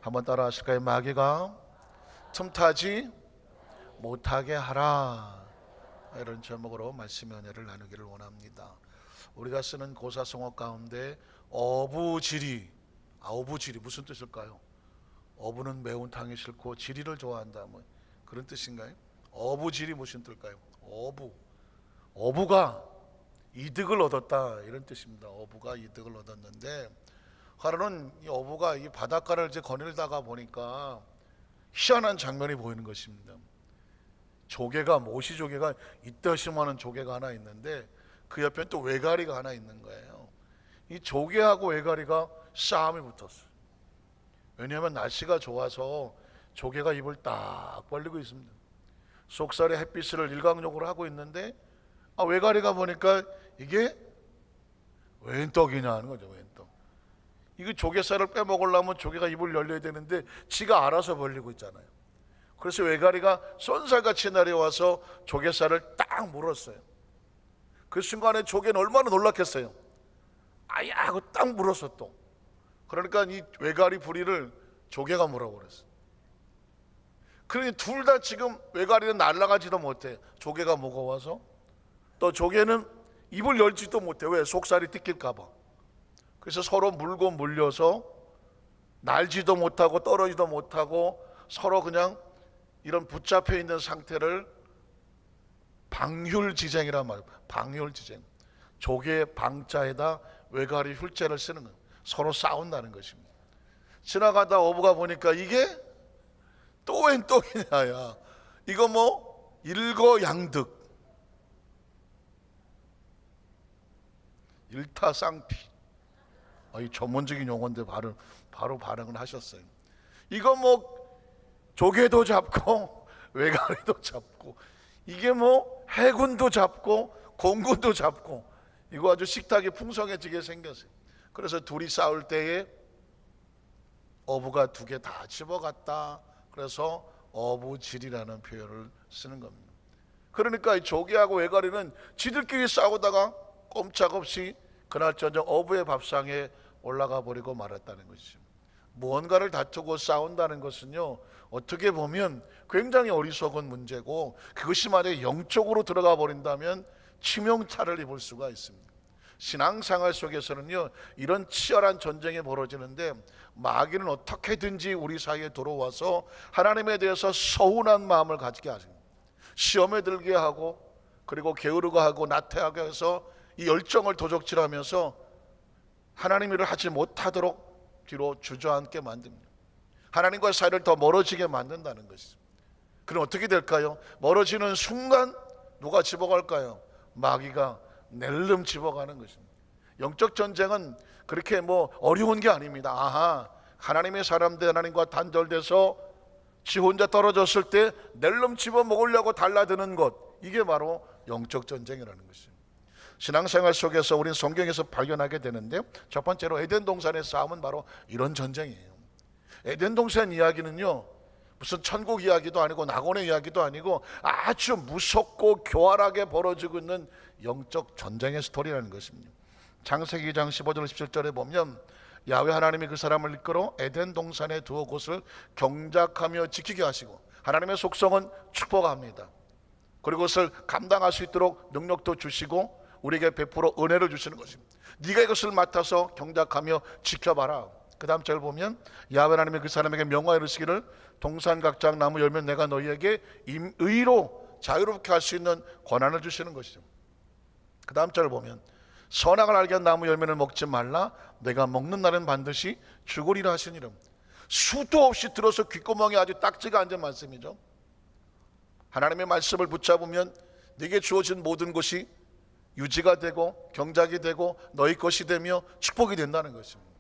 한번 따라 하실까요? 마귀가 틈타지 못하게 하라. 이런 제목으로 말씀의 은혜를 나누기를 원합니다. 우리가 쓰는 고사성어 가운데 어부지리, 어부지리 무슨 뜻일까요? 어부는 매운탕이 싫고 지리를 좋아한다, 뭐 그런 뜻인가요? 어부지리 무슨 뜻일까요? 어부가 이득을 얻었다, 이런 뜻입니다. 어부가 이득을 얻었는데, 하루는 이 어부가 이 바닷가를 이제 거닐다가 보니까 희한한 장면이 보이는 것입니다. 조개가, 모시조개가 이따시만한 조개가 하나 있는데 그 옆에 또 외가리가 하나 있는 거예요. 이 조개하고 외가리가 싸움이 붙었어요. 왜냐하면 날씨가 좋아서 조개가 입을 딱 벌리고 있습니다. 속살에 햇빛을 일광욕으로 하고 있는데 외가리가 보니까 이게 웬 떡이냐 하는 거죠. 웬 떡. 이거 조개살을 빼먹으려면 조개가 입을 열려야 되는데 지가 알아서 벌리고 있잖아요. 그래서 외가리가 쏜살같이 내려와서 조개살을 딱 물었어요. 그 순간에 조개는 얼마나 놀랐겠어요. 아야 하고 딱 물었어 또. 그러니까 이 외가리 부리를 조개가 물어버렸어요. 그러니 둘 다 지금 외가리는 날아가지도 못해. 조개가 무거워서. 또 조개는 입을 열지도 못해. 왜? 속살이 뜯길까 봐. 그래서 서로 물고 물려서 날지도 못하고 떨어지도 못하고 서로 그냥 이런 붙잡혀 있는 상태를 방휼지쟁이란 말이에요. 방휼지쟁. 조개 방자에다 외가리 훌자를 쓰는 거예요. 서로 싸운다는 것입니다. 지나가다 어부가 보니까 이게 또 웬 떡이냐야. 이거 뭐 일거양득, 일타쌍피. 이 전문적인 용어인데 바로 반응을 하셨어요. 이거 뭐 조개도 잡고 외가리도 잡고, 이게 뭐 해군도 잡고 공군도 잡고, 이거 아주 식탁이 풍성해지게 생겼어요. 그래서 둘이 싸울 때에 어부가 두 개 다 집어갔다. 그래서 어부질이라는 표현을 쓰는 겁니다. 그러니까 이 조개하고 외가리는 지들끼리 싸우다가 꼼짝없이 그날 저녁 어부의 밥상에 올라가 버리고 말았다는 것이죠. 무언가를 다투고 싸운다는 것은요, 어떻게 보면 굉장히 어리석은 문제고, 그것이 만약에 영적으로 들어가 버린다면 치명타를 입을 수가 있습니다. 신앙생활 속에서는요, 이런 치열한 전쟁이 벌어지는데 마귀는 어떻게든지 우리 사이에 들어와서 하나님에 대해서 서운한 마음을 가지게 하십니다. 시험에 들게 하고, 그리고 게으르게 하고 나태하게 해서 이 열정을 도적질하면서 하나님 일을 하지 못하도록 뒤로 주저앉게 만듭니다. 하나님과의 사이를 더 멀어지게 만든다는 것이죠. 그럼 어떻게 될까요? 멀어지는 순간 누가 집어갈까요? 마귀가 낼름 집어가는 것입니다. 영적 전쟁은 그렇게 뭐 어려운 게 아닙니다. 하나님의 사람들, 하나님과 단절돼서 지 혼자 떨어졌을 때 낼름 집어 먹으려고 달라드는 것, 이게 바로 영적 전쟁이라는 것입니다. 신앙생활 속에서 우리는 성경에서 발견하게 되는데, 첫 번째로 에덴 동산의 싸움은 바로 이런 전쟁이에요. 에덴 동산 이야기는요, 무슨 천국 이야기도 아니고 낙원의 이야기도 아니고 아주 무섭고 교활하게 벌어지고 있는 영적 전쟁의 스토리라는 것입니다. 창세기 2장 15절 17절에 보면 야훼 하나님이 그 사람을 이끌어 에덴 동산의 두 곳을 경작하며 지키게 하시고, 하나님의 속성은 축복합니다. 그리고 그것을 감당할 수 있도록 능력도 주시고 우리에게 베풀어 은혜를 주시는 것입니다. 네가 이것을 맡아서 경작하며 지켜봐라. 그 다음 절 보면 야훼 하나님이 그 사람에게 명하여 이르시기를 동산 각장 나무 열면 내가 너희에게 임의로 자유롭게 할 수 있는 권한을 주시는 것이죠. 그 다음 절을 보면 선악을 알게 한 나무 열매를 먹지 말라. 내가 먹는 날은 반드시 죽으리라 하시니라. 수도 없이 들어서 귓구멍에 아주 딱지가 앉은 말씀이죠. 하나님의 말씀을 붙잡으면 네게 주어진 모든 것이 유지가 되고 경작이 되고 너희 것이 되며 축복이 된다는 것입니다.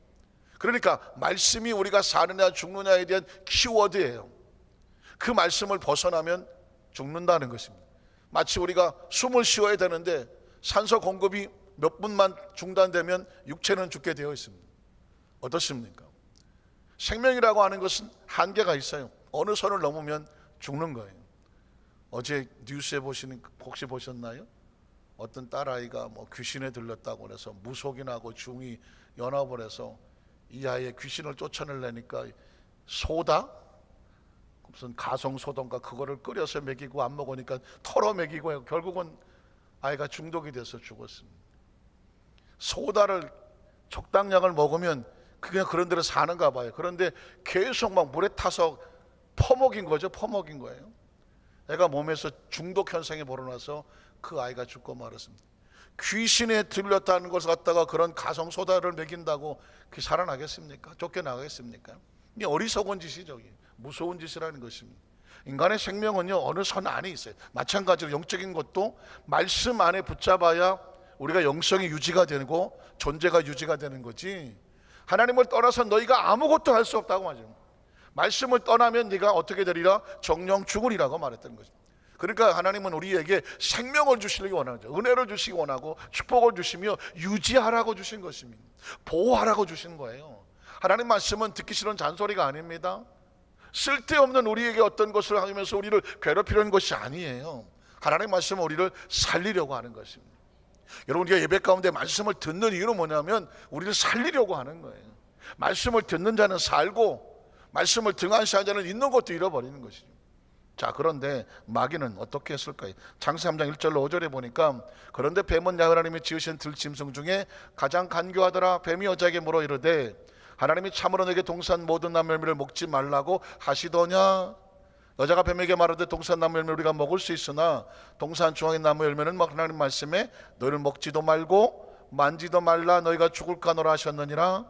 그러니까 말씀이 우리가 사느냐 죽느냐에 대한 키워드예요. 그 말씀을 벗어나면 죽는다는 것입니다. 마치 우리가 숨을 쉬어야 되는데 산소 공급이 몇 분만 중단되면 육체는 죽게 되어 있습니다. 어떻습니까? 생명이라고 하는 것은 한계가 있어요. 어느 선을 넘으면 죽는 거예요. 어제 뉴스에 혹시 보셨나요? 어떤 딸아이가 뭐 귀신에 들렸다고 해서 무속인하고 중이 연합을 해서 이 아이의 귀신을 쫓아내려니까 소다? 무슨 가성소던가 그거를 끓여서 먹이고 안 먹으니까 털어 먹이고 결국은 아이가 중독이 돼서 죽었습니다. 소다를 적당량을 먹으면 그냥 그런 대로 사는가 봐요. 그런데 계속 막 물에 타서 퍼먹인 거죠. 퍼먹인 거예요. 애가 몸에서 중독 현상이 벌어나서 그 아이가 죽고 말았습니다. 귀신에 들렸다는 것을 갖다가 그런 가성소다를 먹인다고 그 살아나겠습니까? 쫓겨나겠습니까? 이게 어리석은 짓이죠. 무서운 짓이라는 것입니다. 인간의 생명은요 어느 선 안에 있어요. 마찬가지로 영적인 것도 말씀 안에 붙잡아야 우리가 영성이 유지가 되고 존재가 유지가 되는 거지. 하나님을 떠나서 너희가 아무것도 할 수 없다고 말이죠. 말씀을 떠나면 네가 어떻게 되리라? 정령 죽으리라고 말했던 거죠. 그러니까 하나님은 우리에게 생명을 주시기 원하죠. 은혜를 주시기 원하고 축복을 주시며 유지하라고 주신 것입니다. 보호하라고 주신 거예요. 하나님 말씀은 듣기 싫은 잔소리가 아닙니다. 쓸데없는 우리에게 어떤 것을 하면서 우리를 괴롭히려는 것이 아니에요. 하나님 말씀은 우리를 살리려고 하는 것입니다. 여러분, 우리가 예배 가운데 말씀을 듣는 이유는 뭐냐면 우리를 살리려고 하는 거예요. 말씀을 듣는 자는 살고 말씀을 등한시한 자는 있는 것도 잃어버리는 것이죠. 자, 그런데 마귀는 어떻게 했을까요? 창세기 3장 1절로 5절에 보니까 그런데 뱀은 야훼 하나님이 지으신 들짐승 중에 가장 간교하더라. 뱀이 여자에게 물어 이르되 하나님이 참으로 내게 동산 모든 나무 열매를 먹지 말라고 하시더냐? 여자가 뱀에게 말하되 동산 나무 열매 우리가 먹을 수 있으나 동산 중앙의 나무 열매는 하나님 말씀에 너희를 먹지도 말고 만지도 말라 너희가 죽을까 하노라 하셨느니라.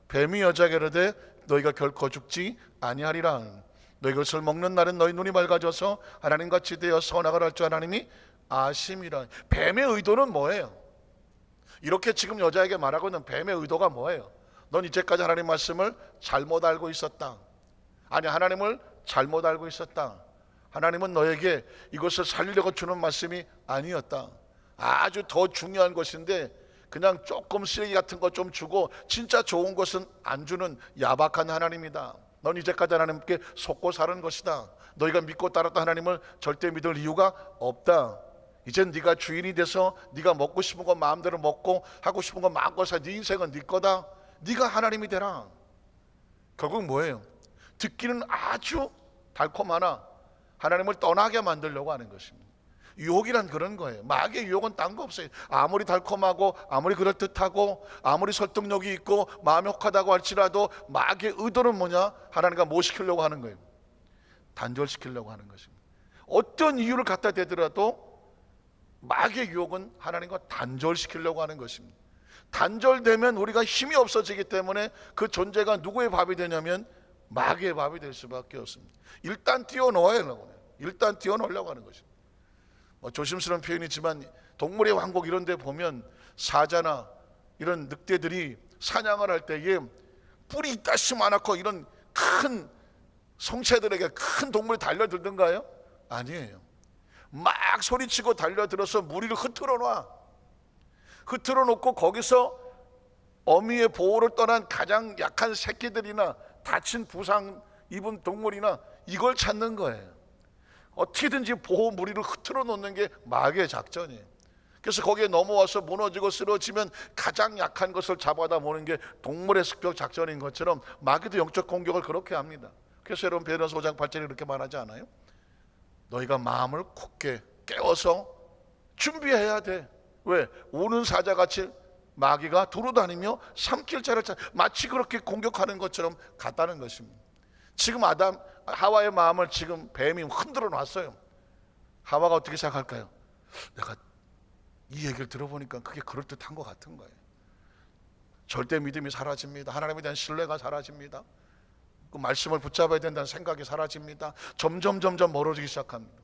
뱀이 여자에게 이르되 너희가 결코 죽지 아니하리라. 너희 것을 먹는 날은 너희 눈이 밝아져서 하나님같이 되어 선악을 할 줄 하나님이 아심이라. 뱀의 의도는 뭐예요? 이렇게 지금 여자에게 말하고 있는 뱀의 의도가 뭐예요? 넌 이제까지 하나님 말씀을 잘못 알고 있었다. 아니, 하나님을 잘못 알고 있었다. 하나님은 너에게 이것을 살리려고 주는 말씀이 아니었다. 아주 더 중요한 것인데 그냥 조금 쓰레기 같은 것 좀 주고 진짜 좋은 것은 안 주는 야박한 하나님이다. 넌 이제까지 하나님께 속고 사는 것이다. 너희가 믿고 따랐던 하나님을 절대 믿을 이유가 없다. 이젠 네가 주인이 돼서 네가 먹고 싶은 거 마음대로 먹고 하고 싶은 거 마음껏 사. 네 인생은 네 거다. 네가 하나님이 되라. 결국 뭐예요? 듣기는 아주 달콤하나 하나님을 떠나게 만들려고 하는 것입니다. 유혹이란 그런 거예요. 마귀의 유혹은 딴 거 없어요. 아무리 달콤하고 아무리 그럴듯하고 아무리 설득력이 있고 마음이 혹하다고 할지라도 마귀의 의도는 뭐냐? 하나님과 뭐 시키려고 하는 거예요? 단절시키려고 하는 것입니다. 어떤 이유를 갖다 대더라도 마귀의 유혹은 하나님과 단절시키려고 하는 것입니다. 단절되면 우리가 힘이 없어지기 때문에 그 존재가 누구의 밥이 되냐면 마귀의 밥이 될 수밖에 없습니다. 일단 띄워놓으려고 해요. 일단 띄워놓으려고 하는 것입니다. 조심스러운 표현이지만 동물의 왕국 이런 데 보면 사자나 이런 늑대들이 사냥을 할 때에 뿔이 이따시 많고 이런 큰 성체들에게 큰 동물이 달려들던가요? 아니에요. 막 소리치고 달려들어서 무리를 흐트러 놔. 흐트러 놓고 거기서 어미의 보호를 떠난 가장 약한 새끼들이나 다친 부상 입은 동물이나 이걸 찾는 거예요. 어떻게든지 보호 무리를 흐트러 놓는 게 마귀의 작전이에요. 그래서 거기에 넘어와서 무너지고 쓰러지면 가장 약한 것을 잡아다 보는 게 동물의 습격 작전인 것처럼 마귀도 영적 공격을 그렇게 합니다. 그래서 여러분 베드로서 5장 8절에 이렇게 말하지 않아요? 너희가 마음을 굳게 깨워서 준비해야 돼. 왜? 우는 사자같이 마귀가 두루다니며 삼킬 자를 찾아 마치 그렇게 공격하는 것처럼 같다는 것입니다. 지금 하와의 마음을 지금 뱀이 흔들어 놨어요. 하와가 어떻게 생각할까요? 내가 이 얘기를 들어보니까 그게 그럴듯한 것 같은 거예요. 절대 믿음이 사라집니다. 하나님에 대한 신뢰가 사라집니다. 그 말씀을 붙잡아야 된다는 생각이 사라집니다. 점점 멀어지기 시작합니다.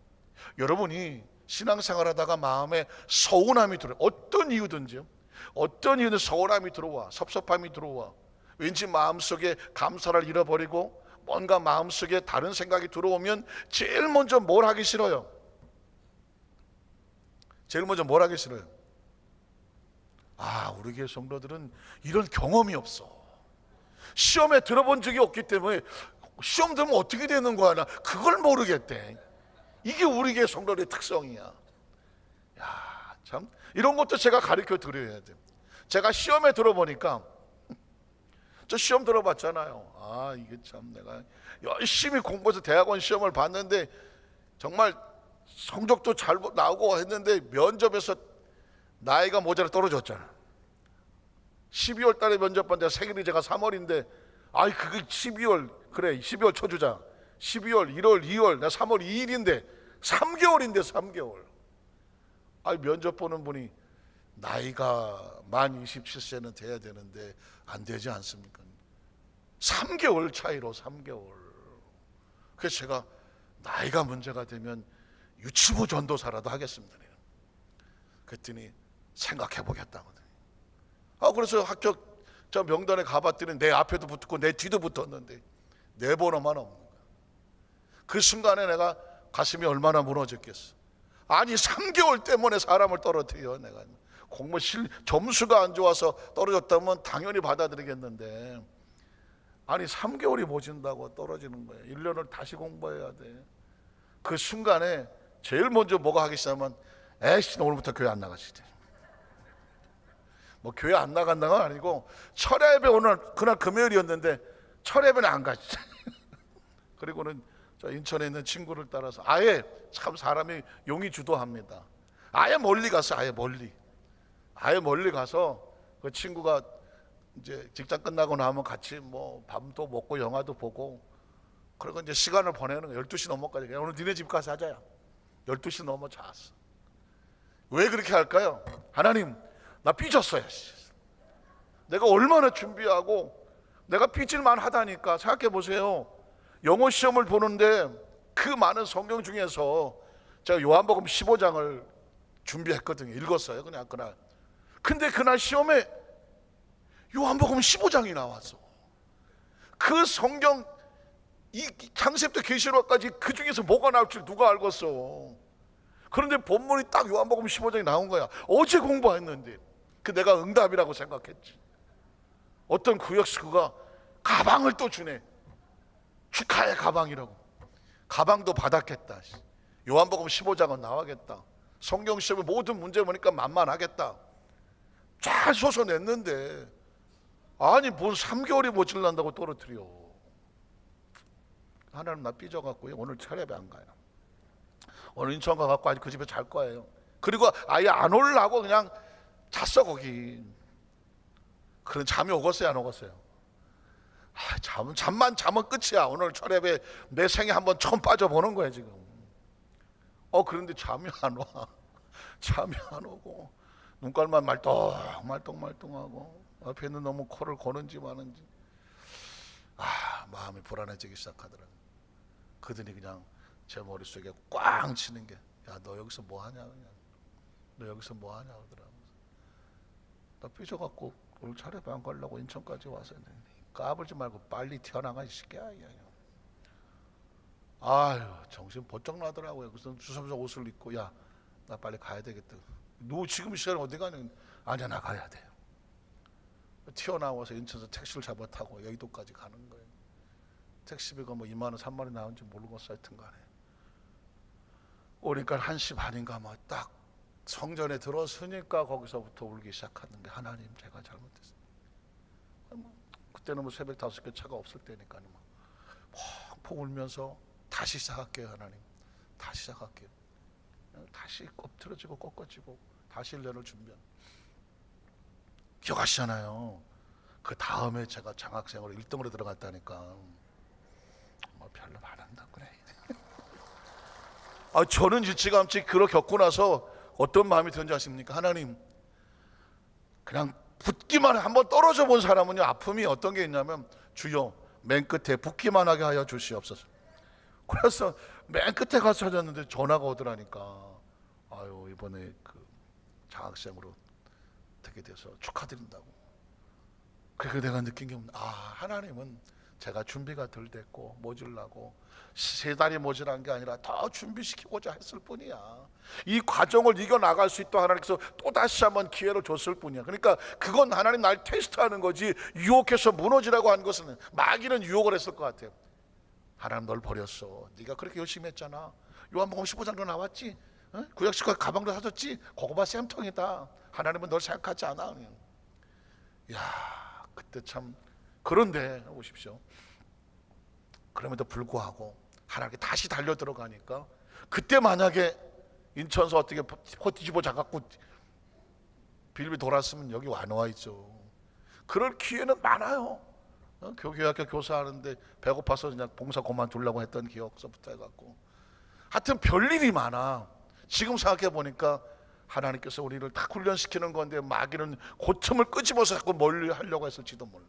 여러분이 신앙생활하다가 마음에 서운함이 들어요. 어떤 이유든지요. 어떤 이유든 서운함이 들어와, 섭섭함이 들어와. 왠지 마음속에 감사를 잃어버리고 뭔가 마음속에 다른 생각이 들어오면 제일 먼저 뭘 하기 싫어요? 제일 먼저 뭘 하기 싫어요? 우리 교회 성도들은 이런 경험이 없어. 시험에 들어본 적이 없기 때문에 시험 들면 어떻게 되는 거야? 나 그걸 모르겠대. 이게 우리 교회 성도들의 특성이야. 참 이런 것도 제가 가르쳐 드려야 돼요. 제가 시험에 들어보니까 저 시험 들어봤잖아요. 아, 이게 참 내가 열심히 공부해서 대학원 시험을 봤는데 정말 성적도 잘 나오고 했는데 면접에서 나이가 모자라 떨어졌잖아. 12월 달에 면접 봤는데 생일이 제가 3월인데 아이 그게 12월 그래 12월 쳐주자. 12월 1월 2월 나 3월 2일인데 3개월인데 3개월. 아이 면접 보는 분이 나이가 만 27세는 돼야 되는데 안 되지 않습니까? 3개월 차이로 3개월. 그래서 제가 나이가 문제가 되면 유치부 전도사라도 하겠습니다. 그랬더니 생각해 보겠다거든요. 그래서 합격 저 명단에 가봤더니 내 앞에도 붙었고 내 뒤도 붙었는데 내 번호만 없는 거야. 그 순간에 내가 가슴이 얼마나 무너졌겠어. 아니 3개월 때문에 사람을 떨어뜨려. 내가 공부 점수가 안 좋아서 떨어졌다면 당연히 받아들이겠는데 아니 3개월이 모진다고 떨어지는 거예요. 1년을 다시 공부해야 돼. 그 순간에 제일 먼저 뭐가 하기 시작하면 에이씨 오늘부터 교회 안 나가시지. 뭐 교회 안 나간다는 건 아니고 철야 예배 오늘 그날 금요일이었는데 철야 예배는 안 가지. 그리고는 저 인천에 있는 친구를 따라서 아예 참 사람이 용이 주도합니다. 아예 멀리 가서 아예 멀리 가서 그 친구가 이제 직장 끝나고 나면 같이 뭐 밥도 먹고 영화도 보고 그리고 이제 시간을 보내는 거예요. 12시 넘어까지. 오늘 니네 집 가서 하자야. 12시 넘어 잤어. 왜 그렇게 할까요? 하나님 나 삐졌어요. 내가 얼마나 준비하고 내가 삐질만 하다니까. 생각해 보세요. 영어 시험을 보는데 그 많은 성경 중에서 제가 요한복음 15장을 준비했거든요. 읽었어요 그냥 그날. 근데 그날 시험에 요한복음 15장이 나왔어. 그 성경 이 창세부터 계시록까지 그 중에서 뭐가 나올 줄 누가 알겠어. 그런데 본문이 딱 요한복음 15장이 나온 거야. 어제 공부했는데 그 내가 응답이라고 생각했지. 어떤 구역식구가 가방을 또 주네. 축하의 가방이라고. 가방도 받았겠다. 요한복음 15장은 나와겠다. 성경 시험의 모든 문제 보니까 만만하겠다. 잘 쏟아냈는데 아니 뭔 3개월이 모질란다고 떨어뜨려. 하나님 나 삐져갖고요 오늘 철야배 안 가요. 오늘 인천 가갖고 아직 그 집에 잘 거예요. 그리고 아예 안 올라고 그냥 잤어 거기. 그런 잠이 오겠어요 안 오겠어요? 잠만 자면 끝이야. 오늘 철야배 내 생에 한번 처음 빠져보는 거야 지금. 그런데 잠이 안 와. 잠이 안 오고 눈깔만 말똥말똥하고 앞에 있는 놈은 코를 고는지 마는지 마음이 불안해지기 시작하더라고요. 그들이 그냥 제 머릿속에 꽝 치는 게 야 너 여기서 뭐하냐 그냥. 너 여기서 뭐하냐 그러더라고요. 나 삐져갖고 오늘 차례배 안 가려고 인천까지 와서 까불지 말고 빨리 튀어나가 이 새끼야. 아유 정신 번쩍 나더라고요. 그래서 주섬주섬 옷을 입고 야 나 빨리 가야 되겠다. 너 지금 이 시간에 어디 가냐. 아니야 나 가야 돼요. 튀어나와서 인천에서 택시를 잡아 타고 여의도까지 가는 거예요. 택시비가 뭐 2만 원 3만 원 나온지 모르겠어. 하여튼 간에 오니까 1시 반인가 막 딱 성전에 들어서니까 거기서부터 울기 시작하는 게 하나님 제가 잘못했어요. 그때는 뭐 새벽 5개 차가 없을 때니까 펑펑 울면서 다시 시작할게요. 하나님 다시 시작할게요. 다시 엎드려지고 꺾어지고 다시 1년을 준비한. 기억하시잖아요. 그 다음에 제가 장학생으로 1등으로 들어갔다니까. 별로 안 한다 그래. 저는 일찌감치 그걸 겪고 나서 어떤 마음이 드는지 아십니까? 하나님 그냥 붙기만 해. 한번 떨어져 본 사람은요 아픔이 어떤 게 있냐면 주여 맨 끝에 붙기만 하게 하여 주시옵소서. 그래서 맨 끝에 가서 찾았는데 전화가 오더라니까. 아유 이번에 그 장학생으로 되게 돼서 축하드린다고. 그래서 내가 느낀 게 하나님은 제가 준비가 덜 됐고 모질라고 3달이 모질한 게 아니라 더 준비시키고자 했을 뿐이야. 이 과정을 이겨나갈 수 있도록 하나님께서 또다시 한번 기회를 줬을 뿐이야. 그러니까 그건 하나님 날 테스트하는 거지 유혹해서 무너지라고 한 것은 마귀는 유혹을 했을 것 같아요. 하나님 널 버렸어. 네가 그렇게 열심히 했잖아. 요한복음 15장도 나왔지. 구약식과 가방도 사줬지. 그거 봐 쌤통이다. 하나님은 널 생각하지 않아. 야 그때 참 그런데 보십시오. 그럼에도 불구하고 하나님께 다시 달려 들어가니까, 그때 만약에 인천서 어떻게 뒤집어 잡고 빌비 돌았으면 여기 안 와 있죠. 그럴 기회는 많아요. 교회학교 교사하는데 배고파서 그냥 봉사 그만두려고 했던 기억서부터 해갖고, 하여튼 별일이 많아. 지금 생각해 보니까 하나님께서 우리를 다 훈련시키는 건데 마귀는 고틈을 끄집어서 자꾸 멀리 하려고 했을지도 몰라.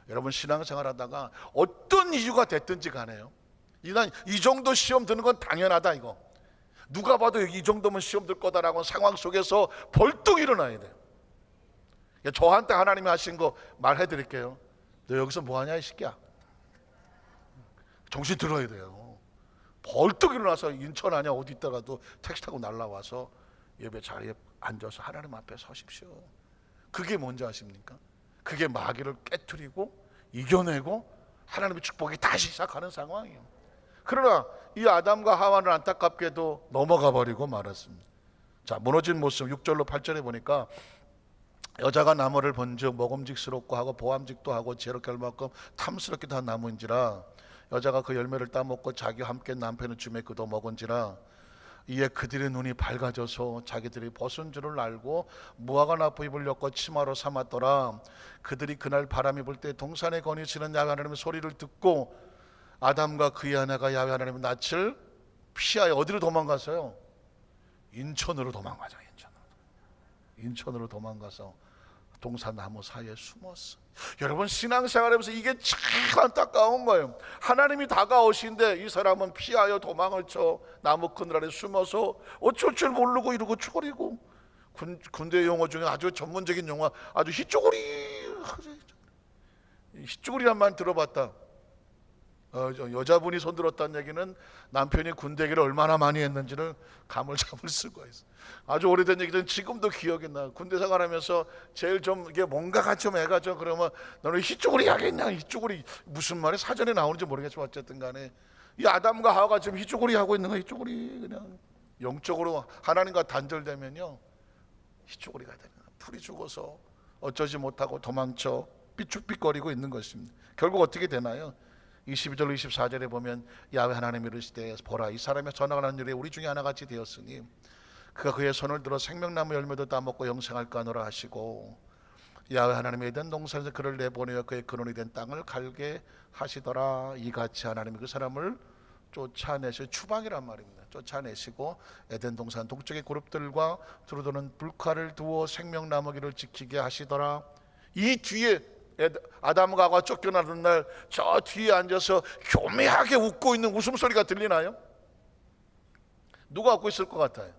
여러분, 신앙생활 하다가 어떤 이유가 됐든지 간에요, 일단 이 정도 시험 드는 건 당연하다. 이거 누가 봐도 이 정도면 시험 들 거다라고 상황 속에서 벌떡 일어나야 돼요. 저한테 하나님이 하신 거 말해드릴게요. 너 여기서 뭐하냐 이 새끼야. 정신 들어야 돼요. 벌떡 일어나서 인천 아니야 어디 있다가도 택시 타고 날라와서 예배 자리에 앉아서 하나님 앞에 서십시오. 그게 뭔지 아십니까? 그게 마귀를 깨트리고 이겨내고 하나님의 축복이 다시 시작하는 상황이에요. 그러나 이 아담과 하와는 안타깝게도 넘어가 버리고 말았습니다. 자, 무너진 모습 6절로 8절에 보니까, 여자가 나무를 본즉 먹음직스럽고 하고 보암직도 하고 지혜롭게 할 만큼 탐스럽기도 한 나무인지라, 여자가 그 열매를 따먹고 자기와 함께 남편의 줌에 그도 먹은지라, 이에 그들의 눈이 밝아져서 자기들이 벗은 줄을 알고 무화과 나무 잎을 엮어 치마로 삼았더라. 그들이 그날 바람이 불 때 동산에 거니시는 야훼 하나님의 소리를 듣고 아담과 그의 아내가 야훼 하나님의 낯을 피하여 어디로 도망갔어요? 인천으로 도망가자. 인천으로 도망가서 동산나무 사이에 숨었어. 여러분, 신앙생활하면서 이게 참 안타까운 거예요. 하나님이 다가오신데 이 사람은 피하여 도망을 쳐 나무 그늘 아래 숨어서 어쩔 줄 모르고 이러고 초리고, 군대 용어 중에 아주 전문적인 용어, 아주 히쭈구리란 말 들어봤다. 여자분이 손들었다는 얘기는 남편이 군대기를 얼마나 많이 했는지를 감을 잡을 수가 있어. 아주 오래된 얘기는 지금도 기억이 나. 군대 생활하면서 제일 좀 이게 뭔가가 좀 애가 좀 그러면 너는 히쭈구리 하겠냐? 히쭈구리 무슨 말이 사전에 나오는지 모르겠지만 어쨌든 간에 이 아담과 하와가 지금 히쭈구리 하고 있는 거, 히쭈구리 그냥 영적으로 하나님과 단절되면요 히쭈구리가 되는 거야. 풀이 죽어서 어쩌지 못하고 도망쳐 삐죽삐거리고 있는 것입니다. 결국 어떻게 되나요? 22절 24절에 보면 야훼 하나님이 이르시되 보라, 이 사람의 전화가 난 일에 우리 중에 하나같이 되었으니 그가 그의 손을 들어 생명나무 열매도 따먹고 영생할까 하노라 하시고, 야훼 하나님이 에덴 동산에서 그를 내보내어 그의 근원이 된 땅을 갈게 하시더라. 이같이 하나님이 그 사람을 쫓아내시, 추방이란 말입니다. 쫓아내시고 에덴 동산 동쪽의 그룹들과 두루도는 불칼을 두어 생명나무기를 지키게 하시더라. 이 뒤에 아담과 하와 쫓겨나는 날 저 뒤에 앉아서 교묘하게 웃고 있는 웃음소리가 들리나요? 누가 웃고 있을 것 같아요?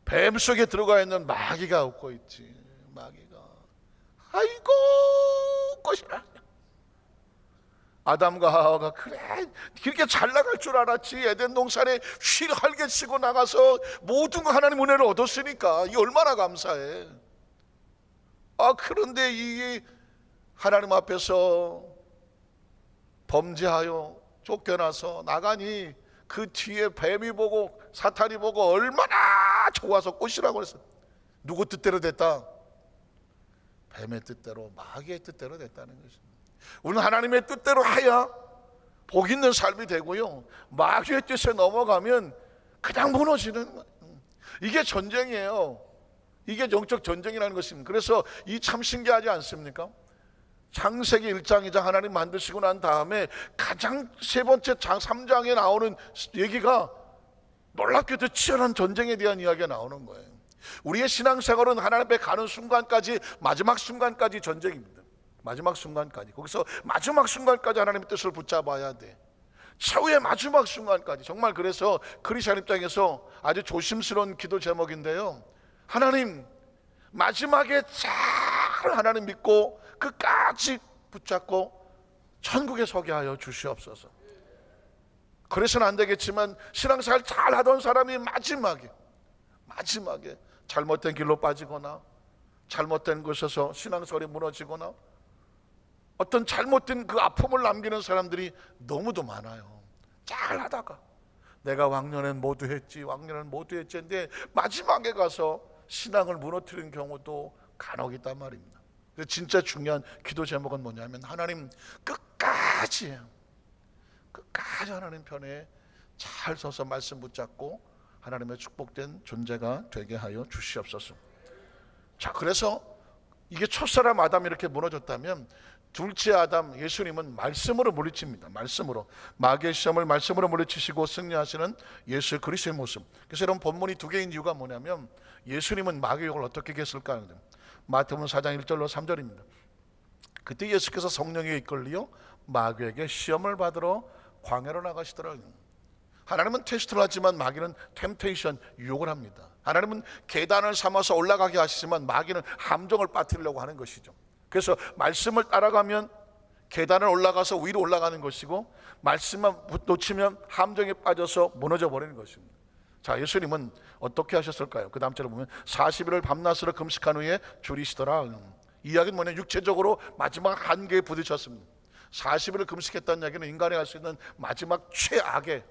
뱀 속에 들어가 있는 마귀가 웃고 있지. 마귀가 아이고 꽃이라. 아담과 하와가 그래 그렇게 잘 나갈 줄 알았지. 에덴 동산에 활개 치고 나가서 모든 하나님 은혜를 얻었으니까 이 얼마나 감사해. 그런데 이게 하나님 앞에서 범죄하여 쫓겨나서 나가니 그 뒤에 뱀이 보고 사탄이 보고 얼마나 좋아서 꽃이라고 그랬어. 누구 뜻대로 됐다? 뱀의 뜻대로, 마귀의 뜻대로 됐다는 것입니다. 우리는 하나님의 뜻대로 해야 복 있는 삶이 되고요, 마귀의 뜻에 넘어가면 그냥 무너지는 거예요. 이게 전쟁이에요. 이게 영적 전쟁이라는 것입니다. 그래서 이 참 신기하지 않습니까? 창세기 1장 2장 하나님 만드시고 난 다음에 가장 세 번째 장 3장에 나오는 얘기가 놀랍게도 치열한 전쟁에 대한 이야기가 나오는 거예요. 우리의 신앙생활은 하나님 앞에 가는 순간까지, 마지막 순간까지 전쟁입니다. 마지막 순간까지, 거기서 마지막 순간까지 하나님의 뜻을 붙잡아야 돼. 최후의 마지막 순간까지. 정말 그래서 크리스찬 입장에서 아주 조심스러운 기도 제목인데요, 하나님 마지막에 잘 하나님 믿고 끝까지 붙잡고 천국에 서게 하여 주시옵소서. 그래서는 안 되겠지만 신앙생활 잘 하던 사람이 마지막에 잘못된 길로 빠지거나 잘못된 곳에서 신앙생활이 무너지거나 어떤 잘못된 그 아픔을 남기는 사람들이 너무도 많아요. 잘 하다가 내가 왕년엔 모두 했지 했는데 마지막에 가서 신앙을 무너뜨린 경우도 간혹 있단 말입니다. 그래서 진짜 중요한 기도 제목은 뭐냐면 하나님 끝까지 하나님 편에 잘 서서 말씀 붙잡고 하나님의 축복된 존재가 되게 하여 주시옵소서. 자, 그래서 이게 첫사람 아담이 이렇게 무너졌다면 둘째 아담 예수님은 말씀으로 물리칩니다. 말씀으로 마귀의 시험을 말씀으로 물리치시고 승리하시는 예수 그리스도의 모습. 그래서 이런 본문이 두 개인 이유가 뭐냐면 예수님은 마귀의 욕을 어떻게 이겼을까 하는데 마태복음 4장 1절로 3절입니다. 그때 예수께서 성령에 이끌려 마귀에게 시험을 받으러 광야로 나가시더라고요. 하나님은 테스트를 하지만 마귀는 템테이션, 유혹을 합니다. 하나님은 계단을 삼아서 올라가게 하시지만 마귀는 함정을 빠뜨리려고 하는 것이죠. 그래서 말씀을 따라가면 계단을 올라가서 위로 올라가는 것이고 말씀만 놓치면 함정에 빠져서 무너져 버리는 것입니다. 자, 예수님은 어떻게 하셨을까요? 그 다음 절에 보면 40일을 밤낮으로 금식한 후에 줄이시더라. 이야기는 뭐냐, 육체적으로 마지막 한계에 부딪혔습니다. 40일을 금식했다는 이야기는 인간이 할 수 있는 마지막 최악의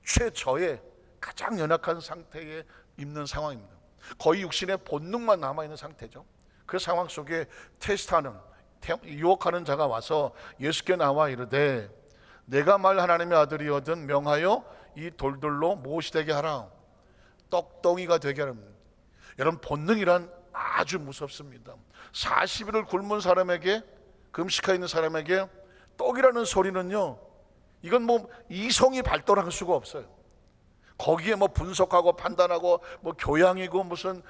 최저의 가장 연약한 상태에 있는 상황입니다. 거의 육신의 본능만 남아있는 상태죠. 그 상황 속에 테스트하는, 유혹하는 자가 와서 예수께 나와 이르되 내가 말 하나님의 아들이거든 명하여 이 돌들로 무엇이 되게 하라? 떡덩이가 되게 하라. 여러분, 본능이란 아주 무섭습니다. 40일을 굶은 사람에게, 금식하여 있는 사람에게 떡이라는 소리는요, 이건 뭐 이성이 발달할 수가 없어요. 거기에 뭐 분석하고 판단하고 뭐 교양이고 무슨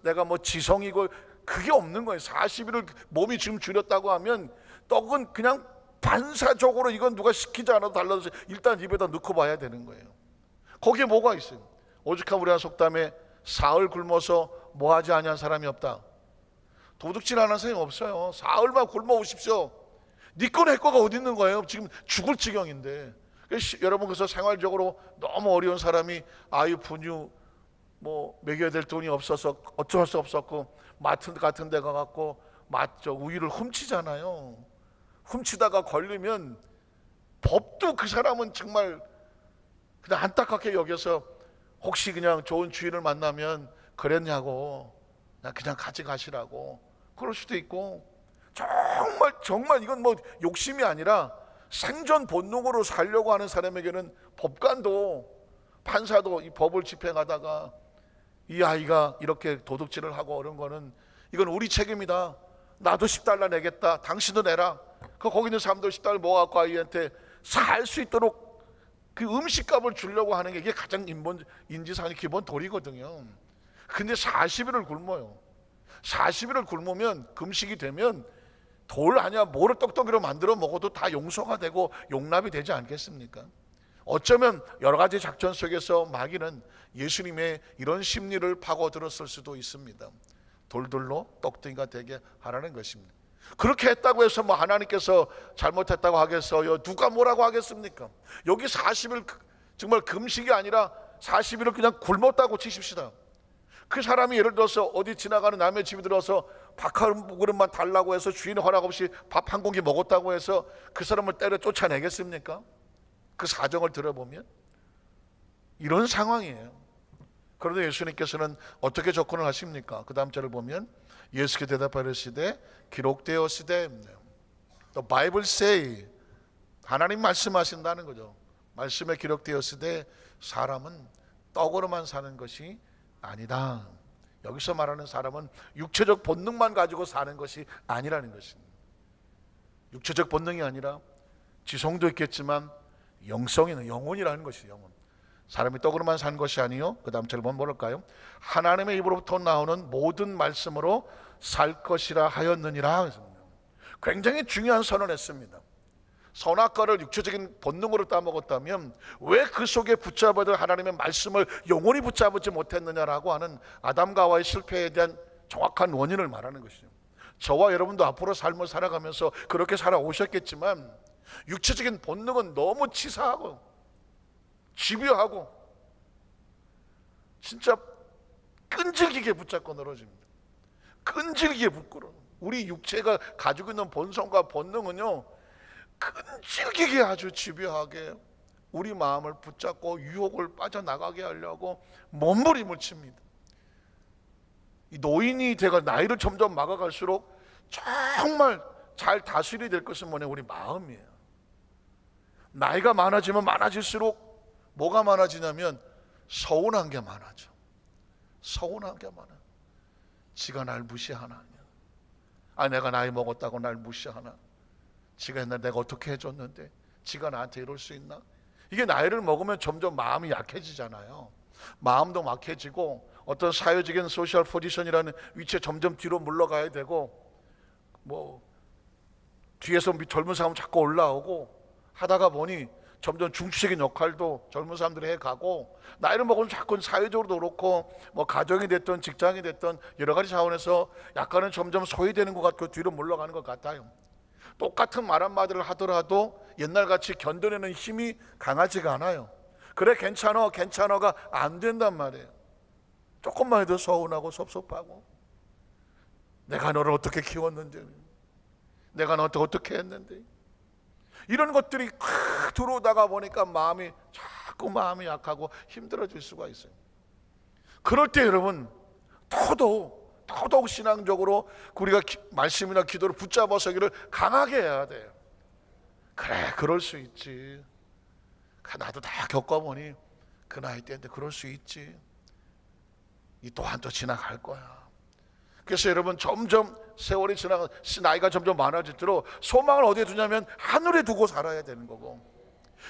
내가 뭐 지성이고 그게 없는 거예요. 40일을 몸이 지금 줄였다고 하면 떡은 그냥 반사적으로 이건 누가 시키지 않아도 달라서 일단 입에다 넣고 봐야 되는 거예요. 거기에 뭐가 있어요? 오죽하면 우리가 속담에 사흘 굶어서 뭐 하지 아니한 사람이 없다. 도둑질 하는 사람이 없어요. 사흘만 굶어 오십시오. 네 거 내 거가 어디 있는 거예요? 지금 죽을 지경인데. 여러분, 그래서 생활적으로 너무 어려운 사람이 아유 분유 뭐 먹여야 될 돈이 없어서 어쩔 수 없었고 마트 같은 데 가갖고 우유를 훔치잖아요. 훔치다가 걸리면 법도 그 사람은 정말 그냥 안타깝게 여겨서 혹시 그냥 좋은 주인을 만나면 그랬냐고 그냥 가져가시라고 그럴 수도 있고, 정말 이건 뭐 욕심이 아니라 생존 본능으로 살려고 하는 사람에게는 법관도 판사도 이 법을 집행하다가 이 아이가 이렇게 도둑질을 하고 그런 거는 이건 우리 책임이다. 나도 10달러 내겠다. 당신도 내라. 거기 있는 사람들 10달러 모아갖고 아이한테 살 수 있도록 그 음식값을 주려고 하는 게 이게 가장 인지상의 기본 도리거든요. 근데 40일을 굶어요. 40일을 굶으면 금식이 되면 돌 아니야 뭐를 떡떡이로 만들어 먹어도 다 용서가 되고 용납이 되지 않겠습니까? 어쩌면 여러 가지 작전 속에서 마귀는 예수님의 이런 심리를 파고들었을 수도 있습니다. 돌들로 떡덩이가 되게 하라는 것입니다. 그렇게 했다고 해서 뭐 하나님께서 잘못했다고 하겠어요? 누가 뭐라고 하겠습니까? 여기 40일 정말 금식이 아니라 40일을 그냥 굶었다고 치십시다. 그 사람이 예를 들어서 어디 지나가는 남의 집에 들어서 밥 한 그릇만 달라고 해서 주인 허락 없이 밥 한 공기 먹었다고 해서 그 사람을 때려 쫓아내겠습니까? 그 사정을 들어보면 이런 상황이에요. 그런데 예수님께서는 어떻게 접근을 하십니까? 그 다음 절을 보면 예수께 대답하시되 기록되었으되 The Bible say, 하나님 말씀하신다는 거죠. 말씀에 기록되었으되 사람은 떡으로만 사는 것이 아니다. 여기서 말하는 사람은 육체적 본능만 가지고 사는 것이 아니라는 것입니다. 육체적 본능이 아니라 지성도 있겠지만 영성이는 영혼이라는 것이에요. 영혼. 사람이 떡으로만 사는 것이 아니요. 그 다음 절을 보면 뭐랄까요? 하나님의 입으로부터 나오는 모든 말씀으로 살 것이라 하였느니라. 굉장히 중요한 선언을 했습니다. 선악과를 육체적인 본능으로 따먹었다면 왜 그 속에 붙잡아들 하나님의 말씀을 영원히 붙잡지 못했느냐라고 하는 아담과 하와의 실패에 대한 정확한 원인을 말하는 것이죠. 저와 여러분도 앞으로 삶을 살아가면서 그렇게 살아오셨겠지만 육체적인 본능은 너무 치사하고 집요하고 진짜 끈질기게 붙잡고 늘어집니다. 끈질기게 붙들어. 우리 육체가 가지고 있는 본성과 본능은요, 끈질기게 아주 집요하게 우리 마음을 붙잡고 유혹을 빠져나가게 하려고 몸부림을 칩니다. 이 노인이 되가 나이를 점점 먹어갈수록 정말 잘 다스려야 될 것은 뭐냐? 우리 마음이에요. 나이가 많아지면 많아질수록 뭐가 많아지냐면 서운한 게 많아져. 서운한 게 많아. 지가 날 무시하나? 내가 나이 먹었다고 날 무시하나? 지가 옛날에 내가 어떻게 해줬는데 지가 나한테 이럴 수 있나? 이게 나이를 먹으면 점점 마음이 약해지잖아요. 마음도 약해지고 어떤 사회적인 소셜 포지션이라는 위치에 점점 뒤로 물러가야 되고, 뭐 뒤에서 젊은 사람 자꾸 올라오고 하다가 보니 점점 중추적인 역할도 젊은 사람들이 해가고, 나이를 먹으면 자꾸 사회적으로도 그렇고 뭐 가정이 됐든 직장이 됐든 여러 가지 차원에서 약간은 점점 소외되는 것 같고 뒤로 물러가는 것 같아요. 똑같은 말 한마디를 하더라도 옛날같이 견뎌내는 힘이 강하지가 않아요. 그래 괜찮아가 안 된단 말이에요. 조금만 해도 서운하고 섭섭하고, 내가 너를 어떻게 키웠는데, 내가 너한테 어떻게 했는데, 이런 것들이 들어오다가 보니까 자꾸 마음이 약하고 힘들어질 수가 있어요. 그럴 때 여러분 더더욱 신앙적으로 우리가 말씀이나 기도를 붙잡아서기를 강하게 해야 돼요. 그래, 그럴 수 있지. 나도 다 겪어보니 그 나이 때인데 그럴 수 있지. 이 또한 또 지나갈 거야. 그래서 여러분 점점 세월이 지나가 나이가 점점 많아질수록 소망을 어디에 두냐면 하늘에 두고 살아야 되는 거고,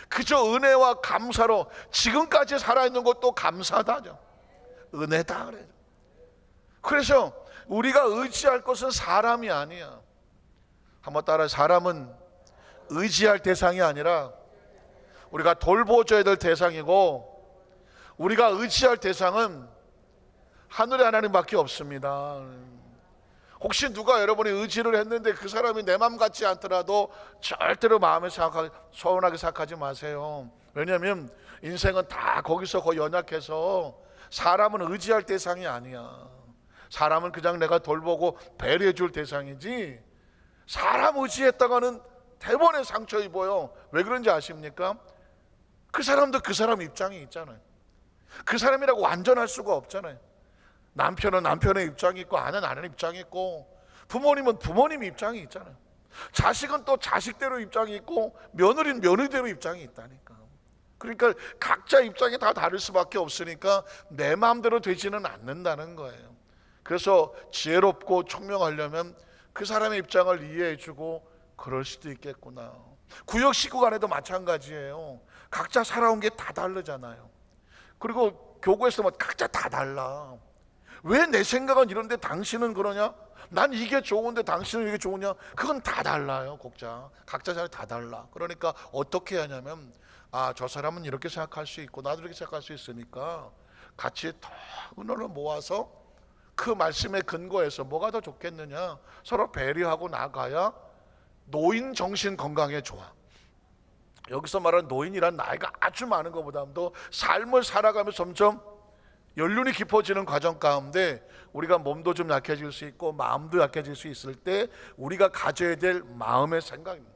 그저 은혜와 감사로 지금까지 살아있는 것도 감사다죠. 은혜다 그래요. 그래서 우리가 의지할 것은 사람이 아니야. 한번 따라, 사람은 의지할 대상이 아니라 우리가 돌보줘야 될 대상이고, 우리가 의지할 대상은 하늘의 하나님밖에 없습니다. 혹시 누가 여러분이 의지를 했는데 그 사람이 내 마음 같지 않더라도 절대로 마음에 서운하게 생각하지 마세요. 왜냐하면 인생은 다 거기서 거의 연약해서 사람은 의지할 대상이 아니야. 사람은 그냥 내가 돌보고 배려해 줄 대상이지, 사람 의지했다가는 대번에 상처 입어요. 왜 그런지 아십니까? 그 사람도 그 사람 입장이 있잖아요. 그 사람이라고 완전할 수가 없잖아요. 남편은 남편의 입장이 있고, 아내는 아내의 입장이 있고, 부모님은 부모님 입장이 있잖아요. 자식은 또 자식대로 입장이 있고, 며느리는 며느리대로 입장이 있다니까. 그러니까 각자 입장이 다 다를 수밖에 없으니까 내 마음대로 되지는 않는다는 거예요. 그래서 지혜롭고 총명하려면 그 사람의 입장을 이해해주고, 그럴 수도 있겠구나. 구역 식구 간에도 마찬가지예요. 각자 살아온 게 다 다르잖아요. 그리고 교구에서 각자 다 달라. 왜 내 생각은 이런데 당신은 그러냐? 난 이게 좋은데 당신은 이게 좋으냐? 그건 다 달라요. 각자 잘 다 달라. 그러니까 어떻게 하냐면, 저 사람은 이렇게 생각할 수 있고 나도 이렇게 생각할 수 있으니까 같이 더 은혜를 모아서 그 말씀의 근거에서 뭐가 더 좋겠느냐, 서로 배려하고 나가야 노인 정신 건강에 좋아. 여기서 말하는 노인이란 나이가 아주 많은 것보다도 삶을 살아가면서 점점 연륜이 깊어지는 과정 가운데 우리가 몸도 좀 약해질 수 있고 마음도 약해질 수 있을 때 우리가 가져야 될 마음의 생각입니다.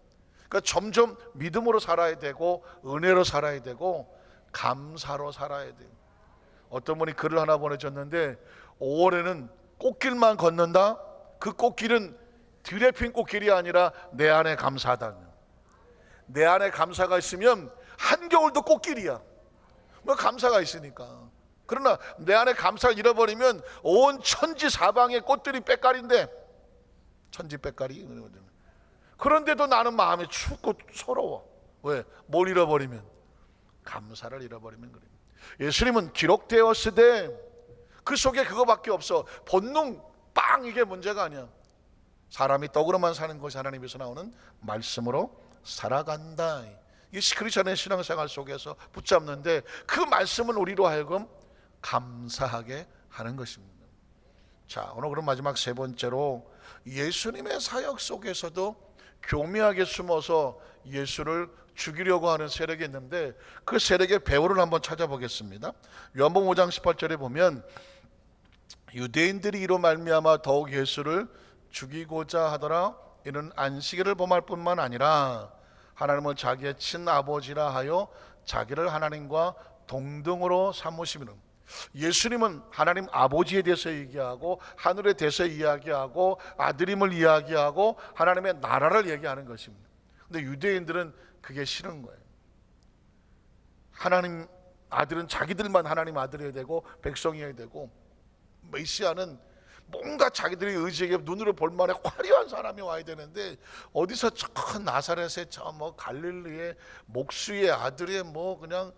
그러니까 점점 믿음으로 살아야 되고 은혜로 살아야 되고 감사로 살아야 돼요. 어떤 분이 글을 하나 보내줬는데, 5월에는 꽃길만 걷는다. 그 꽃길은 들에 핀 꽃길이 아니라 내 안에 감사다. 내 안에 감사가 있으면 한겨울도 꽃길이야. 뭐 감사가 있으니까. 그러나 내 안에 감사를 잃어버리면 온 천지 사방의 꽃들이 빽깔인데, 천지 빽깔이. 그런데도 나는 마음이 춥고 서러워. 왜? 뭘 잃어버리면? 감사를 잃어버리면 그래요. 예수님은 기록되었으되 그 속에 그거밖에 없어. 본능 빵, 이게 문제가 아니야. 사람이 떡으로만 사는 것이 하나님에서 나오는 말씀으로 살아간다. 이게 크리스천의 신앙생활 속에서 붙잡는데, 그 말씀은 우리로 하여금 감사하게 하는 것입니다. 자, 오늘 그럼 마지막 세 번째로, 예수님의 사역 속에서도 교묘하게 숨어서 예수를 죽이려고 하는 세력이 있는데, 그 세력의 배후를 한번 찾아보겠습니다. 요한복음 5장 18절에 보면, 유대인들이 이로 말미암아 더욱 예수를 죽이고자 하더라. 이는 안식일을 범할 뿐만 아니라 하나님을 자기의 친아버지라 하여 자기를 하나님과 동등으로 삼으시미는. 예수님은 하나님 아버지에 대해서 얘기하고 하늘에 대해서 이야기하고 아들임을 이야기하고 하나님의 나라를 얘기하는 것입니다. 근데 유대인들은 그게 싫은 거예요. 하나님 아들은 자기들만 하나님 아들이어야 되고 백성이어야 되고, 메시아는 뭔가 자기들이 의지하게 눈으로 볼만한 화려한 사람이 와야 되는데, 어디서 저 나사렛의 저 뭐 갈릴리의 목수의 아들의 뭐 그냥,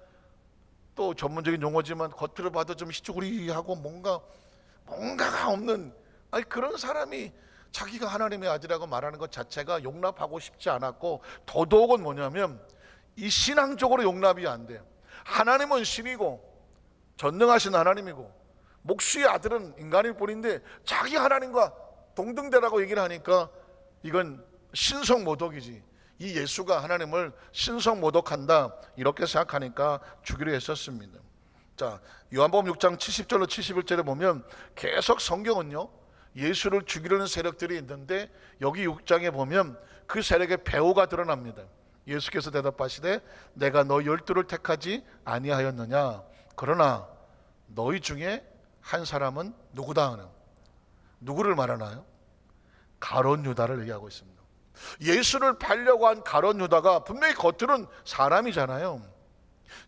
또 전문적인 용어지만 겉으로 봐도 좀 희죽으리하고 뭔가가 없는, 아니 그런 사람이 자기가 하나님의 아들이라고 말하는 것 자체가 용납하고 싶지 않았고, 더더욱은 뭐냐면 이 신앙적으로 용납이 안 돼요. 하나님은 신이고 전능하신 하나님이고 목수의 아들은 인간일 뿐인데 자기 하나님과 동등되라고 얘기를 하니까 이건 신성모독이지, 이 예수가 하나님을 신성모독한다 이렇게 생각하니까 주기로 했었습니다. 자, 요한복음 6장 70절로 71절에 보면 계속 성경은요 예수를 죽이려는 세력들이 있는데, 여기 6장에 보면 그 세력의 배후가 드러납니다. 예수께서 대답하시되 내가 너 12를 택하지 아니하였느냐, 그러나 너희 중에 한 사람은 누구다 하는, 누구를 말하나요? 가룟 유다를 얘기하고 있습니다. 예수를 팔려고 한 가룟 유다가 분명히 겉으로는 사람이잖아요.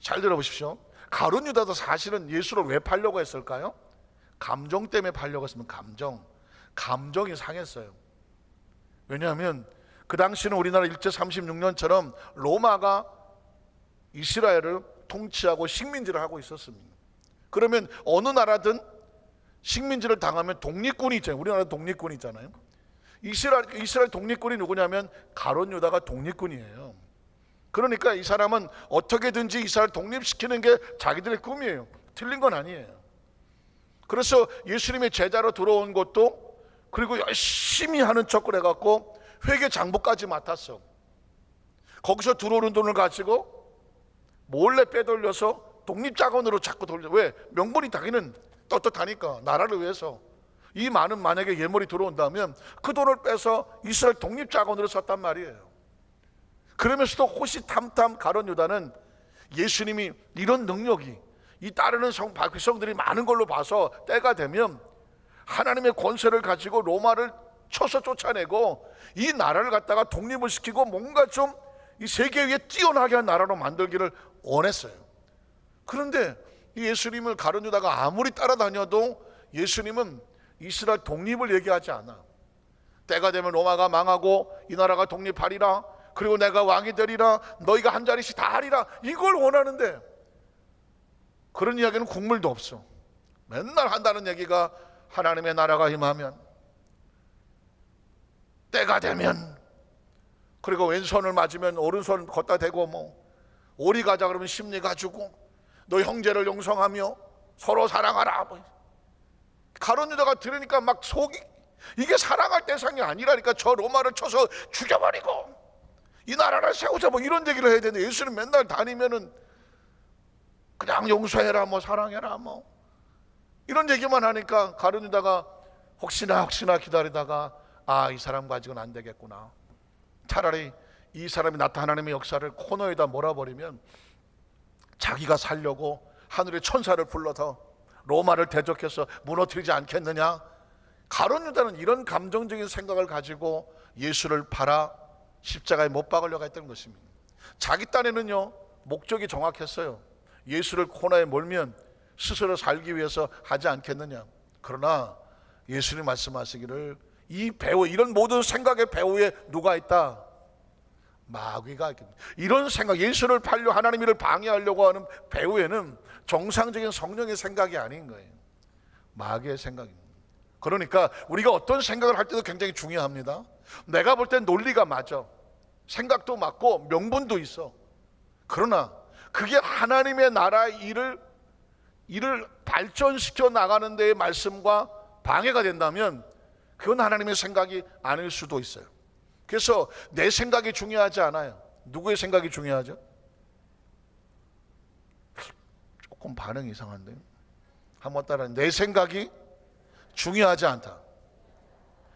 잘 들어보십시오. 가룟 유다도 사실은 예수를 왜 팔려고 했을까요? 감정 때문에 팔려고 했으면 감정이 상했어요. 왜냐하면 그 당시는 우리나라 일제 36년처럼 로마가 이스라엘을 통치하고 식민지를 하고 있었습니다. 그러면 어느 나라든 식민지를 당하면 독립군이 있잖아요. 우리나라 독립군이 있잖아요. 이스라엘 독립군이 누구냐면 가룟 유다가 독립군이에요. 그러니까 이 사람은 어떻게든지 이스라엘 독립시키는 게 자기들의 꿈이에요. 틀린 건 아니에요. 그래서 예수님의 제자로 들어온 것도, 그리고 열심히 하는 척을 해갖고 회계 장부까지 맡았어. 거기서 들어오는 돈을 가지고 몰래 빼돌려서 독립자금으로 자꾸 돌려. 왜? 명분이 자기는 떳떳하니까, 나라를 위해서. 이 많은 만약에 예물이 들어온다면 그 돈을 빼서 이스라엘 독립자금으로 썼단 말이에요. 그러면서도 호시탐탐 가룟 유다는 예수님이 이런 능력이, 이 따르는 백성들이 많은 걸로 봐서 때가 되면 하나님의 권세를 가지고 로마를 쳐서 쫓아내고 이 나라를 갖다가 독립을 시키고 뭔가 좀 이 세계 위에 뛰어나게 한 나라로 만들기를 원했어요. 그런데 이 예수님을 가룟 유다가 아무리 따라다녀도 예수님은 이스라엘 독립을 얘기하지 않아. 때가 되면 로마가 망하고 이 나라가 독립하리라, 그리고 내가 왕이 되리라, 너희가 한 자리씩 다 하리라, 이걸 원하는데 그런 이야기는 국물도 없어. 맨날 한다는 얘기가 하나님의 나라가 임하면, 때가 되면, 그리고 왼손을 맞으면 오른손 걷다 대고, 뭐 오리 가자 그러면 심리 가지고, 너 형제를 용서하며 서로 사랑하라. 가룟 유다가 들으니까 막 속이, 이게 사랑할 대상이 아니라니까. 저 로마를 쳐서 죽여버리고 이 나라를 세우자, 뭐 이런 얘기를 해야 되는데 예수는 맨날 다니면은 그냥 용서해라, 뭐 사랑해라, 뭐 이런 얘기만 하니까 가룟 유다가 혹시나 기다리다가, 아, 이 사람 가지고는 안 되겠구나. 차라리 이 사람이 나타난 하나님의 역사를 코너에다 몰아버리면 자기가 살려고 하늘의 천사를 불러서 로마를 대적해서 무너뜨리지 않겠느냐. 가룟 유다는 이런 감정적인 생각을 가지고 예수를 팔아 십자가에 못 박으려고 했던 것입니다. 자기 딴에는요 목적이 정확했어요. 예수를 코너에 몰면 스스로 살기 위해서 하지 않겠느냐. 그러나 예수님 말씀하시기를, 이 배후, 이런 모든 생각의 배후에 누가 있다? 마귀가 있습니다. 이런 생각, 예수를 팔려 하나님 일을 방해하려고 하는 배후에는 정상적인 성령의 생각이 아닌 거예요. 마귀의 생각입니다. 그러니까 우리가 어떤 생각을 할 때도 굉장히 중요합니다. 내가 볼 땐 논리가 맞아, 생각도 맞고 명분도 있어. 그러나 그게 하나님의 나라의 일을 발전시켜 나가는 데의 말씀과 방해가 된다면 그건 하나님의 생각이 아닐 수도 있어요. 그래서 내 생각이 중요하지 않아요. 누구의 생각이 중요하죠? 조금 반응이 이상한데, 한번 따라. 내 생각이 중요하지 않다.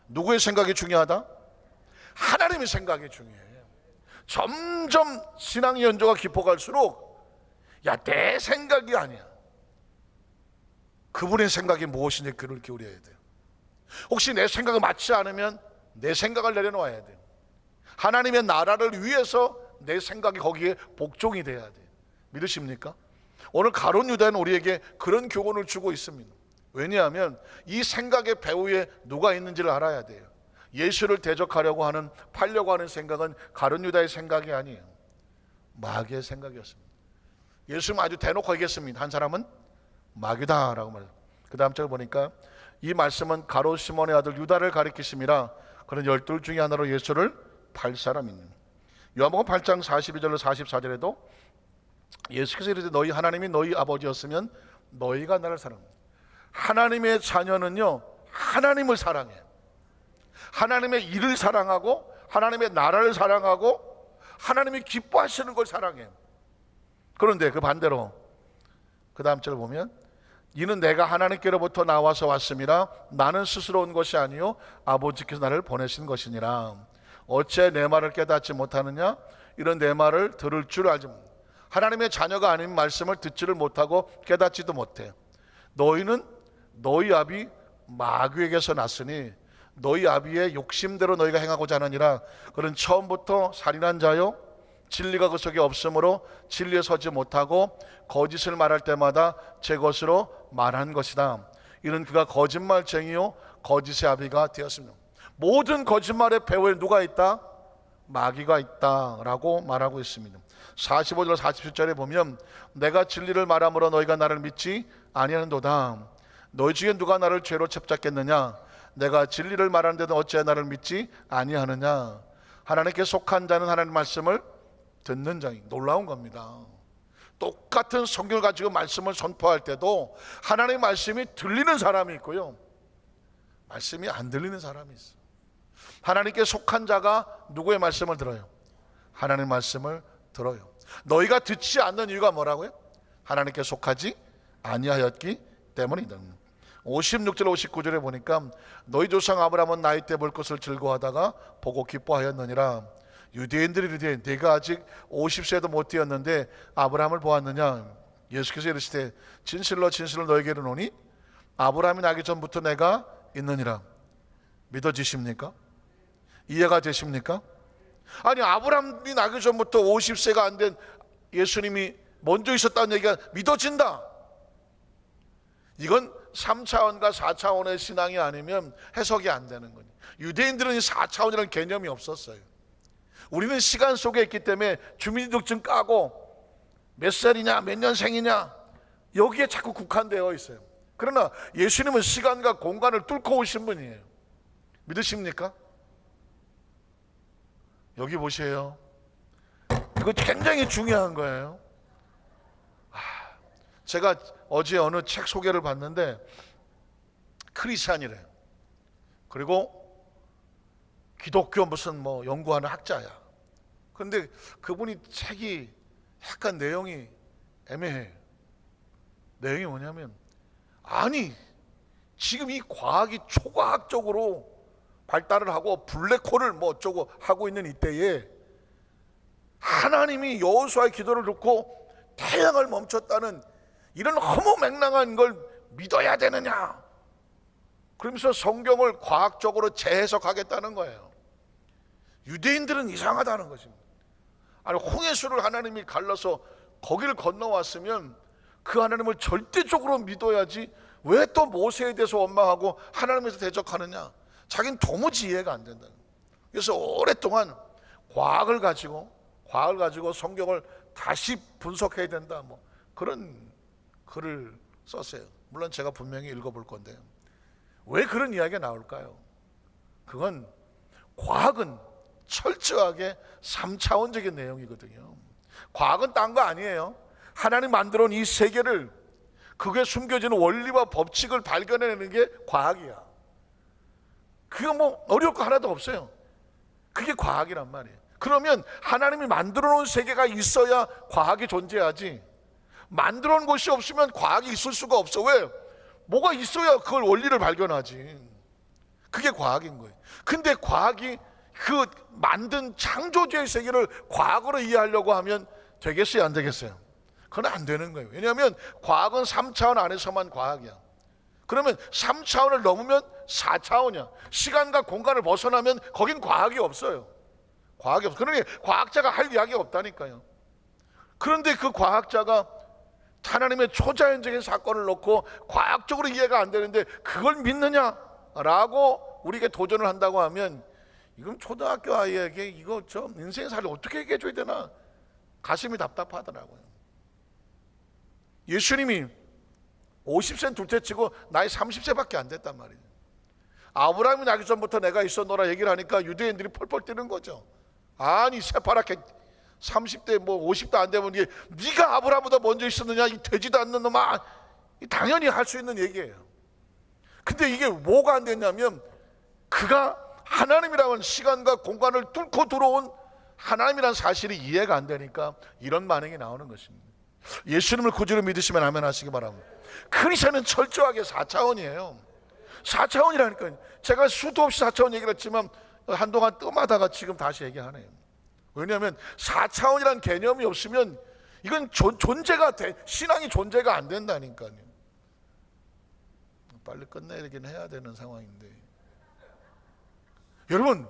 누구의 생각이 중요하다? 하나님의 생각이 중요해요. 점점 신앙의 연조가 깊어갈수록, 야, 내 생각이 아니야, 그분의 생각이 무엇인지 귀를 기울여야 돼요. 혹시 내 생각이 맞지 않으면 내 생각을 내려놓아야 돼요. 하나님의 나라를 위해서 내 생각이 거기에 복종이 돼야 돼요. 믿으십니까? 오늘 가룟 유다는 우리에게 그런 교훈을 주고 있습니다. 왜냐하면 이 생각의 배후에 누가 있는지를 알아야 돼요. 예수를 대적하려고 하는, 팔려고 하는 생각은 가룟 유다의 생각이 아니에요. 마귀의 생각이었습니다. 예수는 아주 대놓고 얘기했습니다. 한 사람은 마귀다라고 말해요. 그 다음 절 보니까 이 말씀은 가롯 시몬의 아들 유다를 가리키심이라. 그런 12 중에 하나로 예수를 팔 사람입니다. 요한복음 8장 42절로 44절에도 예수께서 이르되 너희 하나님이 너희 아버지였으면 너희가 나를 사랑한다. 하나님의 자녀는요, 하나님을 사랑해요. 하나님의 일을 사랑하고 하나님의 나라를 사랑하고 하나님이 기뻐하시는 걸 사랑해요. 그런데 그 반대로 그 다음 절을 보면 이는 내가 하나님께로부터 나와서 왔음이라. 나는 스스로 온 것이 아니요 아버지께서 나를 보내신 것이니라. 어째 내 말을 깨닫지 못하느냐? 이런 내 말을 들을 줄 알지 못해. 하나님의 자녀가 아닌 말씀을 듣지를 못하고 깨닫지도 못해. 너희는 너희 아비 마귀에게서 났으니 너희 아비의 욕심대로 너희가 행하고자 하느니라. 그는 처음부터 살인한 자요 진리가 그 속에 없으므로 진리에 서지 못하고 거짓을 말할 때마다 제 것으로 말한 것이다. 이는 그가 거짓말쟁이요 거짓의 아비가 되었습니다. 모든 거짓말의 배후에 누가 있다? 마귀가 있다라고 말하고 있습니다. 45절 47절에 보면 내가 진리를 말함으로 너희가 나를 믿지 아니하는도다. 너희 중에 누가 나를 죄로 첩잡겠느냐? 내가 진리를 말하는데도 어찌 나를 믿지 아니하느냐? 하나님께 속한 자는 하나님의 말씀을 듣는 자이. 놀라운 겁니다. 똑같은 성경을 가지고 말씀을 선포할 때도 하나님의 말씀이 들리는 사람이 있고요, 말씀이 안 들리는 사람이 있어요. 하나님께 속한 자가 누구의 말씀을 들어요? 하나님의 말씀을 들어요. 너희가 듣지 않는 이유가 뭐라고요? 하나님께 속하지 아니하였기 때문이다. 56절 59절에 보니까 너희 조상 아브라함은 나이 때 볼 것을 즐거워하다가 보고 기뻐하였느니라. 유대인들이 이르되 네가 아직 50세도 못 되었는데 아브라함을 보았느냐? 예수께서 이르시되 진실로 진실로 너에게 이르노니 아브라함이 나기 전부터 내가 있느니라. 믿어지십니까? 이해가 되십니까? 아니, 아브라함이 나기 전부터 50세가 안 된 예수님이 먼저 있었다는 얘기가 믿어진다. 이건 3차원과 4차원의 신앙이 아니면 해석이 안 되는 거예요. 유대인들은 이 4차원이라는 개념이 없었어요. 우리는 시간 속에 있기 때문에 주민등록증 까고 몇 살이냐 몇 년생이냐 여기에 자꾸 국한되어 있어요. 그러나 예수님은 시간과 공간을 뚫고 오신 분이에요. 믿으십니까? 여기 보세요. 이거 굉장히 중요한 거예요. 제가 어제 어느 책 소개를 봤는데 크리스찬이래요. 그리고 기독교 무슨 뭐 연구하는 학자야. 그런데 그분이 책이 약간 내용이 애매해요. 내용이 뭐냐면, 아니 지금 이 과학이 초과학적으로 발달을 하고 블랙홀을 뭐 어쩌고 하고 있는 이때에 하나님이 여호수아의 기도를 듣고 태양을 멈췄다는 이런 허무맹랑한 걸 믿어야 되느냐? 그러면서 성경을 과학적으로 재해석하겠다는 거예요. 유대인들은 이상하다는 것입니다. 아니, 홍해수를 하나님이 갈라서 거기를 건너왔으면 그 하나님을 절대적으로 믿어야지 왜 또 모세에 대해서 원망하고 하나님에서 대적하느냐? 자기는 도무지 이해가 안 된다. 그래서 오랫동안 과학을 가지고 성경을 다시 분석해야 된다, 뭐 그런 글을 썼어요. 물론 제가 분명히 읽어볼 건데요. 왜 그런 이야기가 나올까요? 그건 과학은 철저하게 3차원적인 내용이거든요. 과학은 딴 거 아니에요. 하나님 만들어 놓은 이 세계를, 그게 숨겨지는 원리와 법칙을 발견해내는 게 과학이야. 그거 뭐 어려울 거 하나도 없어요. 그게 과학이란 말이에요. 그러면 하나님이 만들어 놓은 세계가 있어야 과학이 존재하지, 만들어 놓은 것이 없으면 과학이 있을 수가 없어. 왜? 뭐가 있어야 그걸 원리를 발견하지. 그게 과학인 거예요. 근데 과학이 그 만든 창조주의 세계를 과학으로 이해하려고 하면 되겠어요, 안 되겠어요? 그건 안 되는 거예요. 왜냐하면 과학은 3차원 안에서만 과학이야. 그러면 3차원을 넘으면 4차원이야. 시간과 공간을 벗어나면 거긴 과학이 없어요. 과학이 없어. 그러니 과학자가 할 이야기가 없다니까요. 그런데 그 과학자가 하나님의 초자연적인 사건을 놓고 과학적으로 이해가 안 되는데 그걸 믿느냐라고 우리에게 도전을 한다고 하면, 이건 초등학교 아이에게 이거 저 인생사를 어떻게 얘기해 줘야 되나 가슴이 답답하더라고요. 예수님이 50세는 둘째치고 나이 30세밖에 안 됐단 말이에요. 아브라함이 나기 전부터 내가 있었노라 얘기를 하니까 유대인들이 펄펄 뛰는 거죠. 아니 새파랗게 30대 뭐 50도 안 되면 이게 네가 아브라함보다 먼저 있었느냐, 이 되지도 않는 놈아. 당연히 할 수 있는 얘기예요. 근데 이게 뭐가 안 됐냐면, 그가 하나님이라는 시간과 공간을 뚫고 들어온 하나님이라는 사실이 이해가 안 되니까 이런 반응이 나오는 것입니다. 예수님을 구주로 믿으시면 아멘 하시기 바랍니다. 크리스천은 철저하게 4차원이에요. 4차원이라니까요. 제가 수도 없이 4차원 얘기를 했지만 한동안 뜸하다가 지금 다시 얘기하네요. 왜냐하면 4차원이라는 개념이 없으면 이건 신앙이 존재가 안 된다니까요. 빨리 끝내긴 해야 되는 상황인데, 여러분,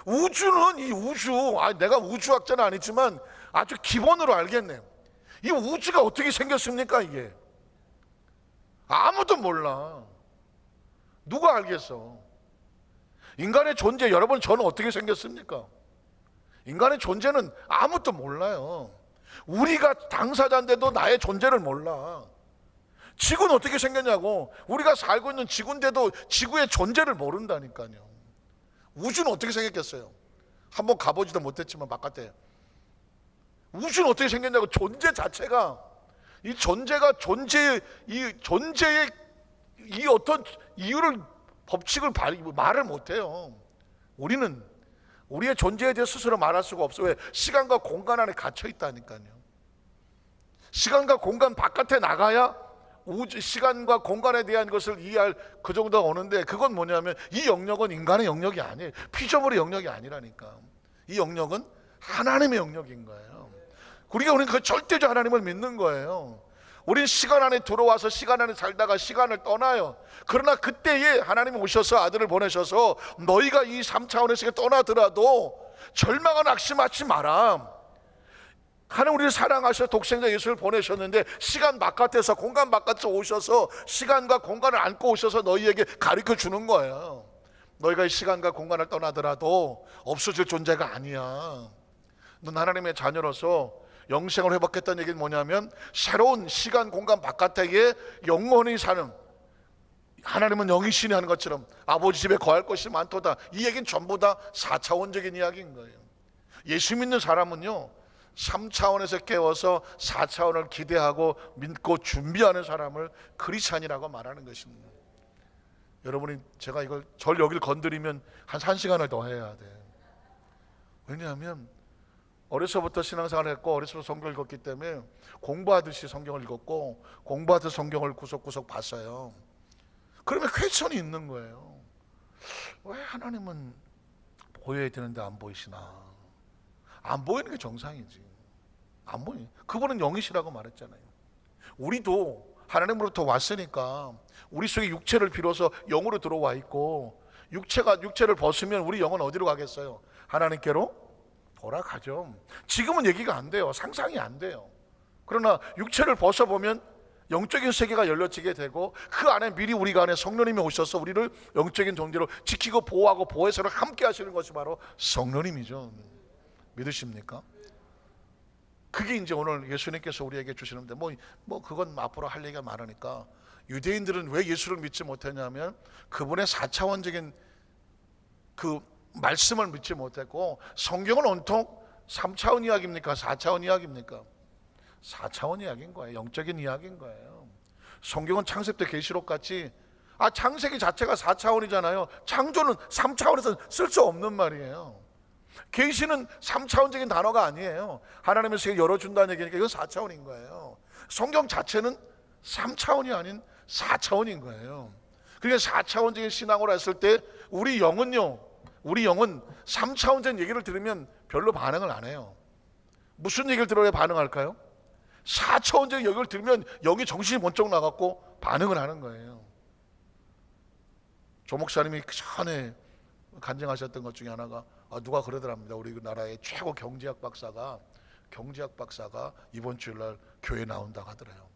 우주는 이 우주, 내가 우주학자는 아니지만 아주 기본으로 알겠네요. 이 우주가 어떻게 생겼습니까? 이게 아무도 몰라. 누가 알겠어? 인간의 존재, 여러분, 저는 어떻게 생겼습니까? 인간의 존재는 아무도 몰라요. 우리가 당사자인데도 나의 존재를 몰라. 지구는 어떻게 생겼냐고. 우리가 살고 있는 지구인데도 지구의 존재를 모른다니까요. 우주는 어떻게 생겼겠어요? 한번 가보지도 못했지만 바깥에. 우주는 어떻게 생겼냐고. 존재 자체가, 이 존재의 이 어떤 이유를, 법칙을 말을 못해요. 우리는 우리의 존재에 대해 스스로 말할 수가 없어요. 왜? 시간과 공간 안에 갇혀 있다니까요. 시간과 공간 바깥에 나가야 시간과 공간에 대한 것을 이해할 그 정도가 오는데, 그건 뭐냐면 이 영역은 인간의 영역이 아니에요. 피조물의 영역이 아니라니까. 이 영역은 하나님의 영역인 거예요. 우리는 그 절대적 하나님을 믿는 거예요. 우린 시간 안에 들어와서 시간 안에 살다가 시간을 떠나요. 그러나 그때에 하나님이 오셔서 아들을 보내셔서 너희가 이 3차원에서 떠나더라도 절망은 낙심하지 마라. 하나님 우리를 사랑하셔서 독생자 예수를 보내셨는데 시간 바깥에서, 공간 바깥에서 오셔서 시간과 공간을 안고 오셔서 너희에게 가르쳐 주는 거예요. 너희가 이 시간과 공간을 떠나더라도 없어질 존재가 아니야. 넌 하나님의 자녀로서 영생을 회복했다는 얘기는 뭐냐면, 새로운 시간 공간 바깥에 영원히 사는, 하나님은 영이시니 하는 것처럼 아버지 집에 거할 것이 많도다. 이 얘기는 전부 다 4차원적인 이야기인 거예요. 예수 믿는 사람은요 3차원에서 깨워서 4차원을 기대하고 믿고 준비하는 사람을 크리스찬이라고 말하는 것입니다. 여러분이 제가 절 여길 건드리면 한 1시간을 더 해야 돼. 왜냐하면 어려서부터 신앙생활을 했고 어려서부터 성경을 읽었기 때문에 공부하듯이 성경을 읽었고 공부하듯이 성경을 구석구석 봤어요. 그러면 퀘스천이 있는 거예요. 왜 하나님은 보여야 되는데 안 보이시나? 안 보이는 게 정상이지. 안 보이. 그분은 영이시라고 말했잖아요. 우리도 하나님으로부터 왔으니까 우리 속에 육체를 비로소 영으로 들어와 있고, 육체를 벗으면 우리 영은 어디로 가겠어요? 하나님께로 돌아가죠. 지금은 얘기가 안 돼요. 상상이 안 돼요. 그러나 육체를 벗어보면 영적인 세계가 열려지게 되고, 그 안에 미리 우리가 안에 성령님이 오셔서 우리를 영적인 존재로 지키고 보호하고 보혜사로 함께 하시는 것이 바로 성령님이죠. 믿으십니까? 그게 이제 오늘 예수님께서 우리에게 주시는데, 그건 앞으로 할 얘기가 많으니까, 유대인들은 왜 예수를 믿지 못했냐면 그분의 4차원적인 그 말씀을 믿지 못했고, 성경은 온통 3차원 이야기입니까? 4차원 이야기입니까? 4차원 이야기인 거예요. 영적인 이야기인 거예요. 성경은 창세기 때 계시록 같이, 창세기 자체가 4차원이잖아요. 창조는 3차원에서 쓸 수 없는 말이에요. 계시는 3차원적인 단어가 아니에요. 하나님의 세계 열어준다는 얘기니까 이건 4차원인 거예요. 성경 자체는 3차원이 아닌 4차원인 거예요. 그러니까 4차원적인 신앙으로 했을 때 우리 영은 3차원적인 얘기를 들으면 별로 반응을 안 해요. 무슨 얘기를 들어야 반응할까요? 4차원적인 얘기를 들으면 영이 정신이 번쩍 나갖고 반응을 하는 거예요. 조 목사님이 그 전에 간증하셨던 것 중에 하나가 누가 그러더랍니다. 우리 나라의 최고 경제학 박사가 이번 주일날 교회에 나온다고 하더래요.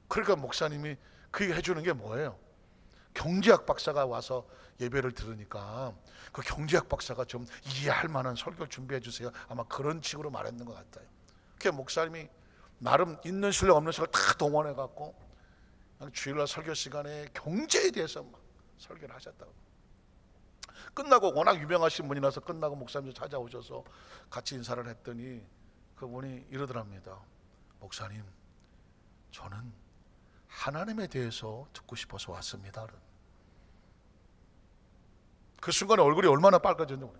그러니까 목사님이 그 얘기 해주는 게 뭐예요? 경제학 박사가 와서 예배를 들으니까 그 경제학 박사가 좀 이해할 만한 설교를 준비해 주세요. 아마 그런 식으로 말했는 것 같아요. 그 목사님이 나름 있는 실력 없는 실력 다 동원해 갖고 주일날 설교 시간에 경제에 대해서 막 설교를 하셨다고. 끝나고 워낙 유명하신 분이라서 끝나고 목사님 찾아오셔서 같이 인사를 했더니 그분이 이러더랍니다. 목사님, 저는 하나님에 대해서 듣고 싶어서 왔습니다. 그 순간에 얼굴이 얼마나 빨개졌는지.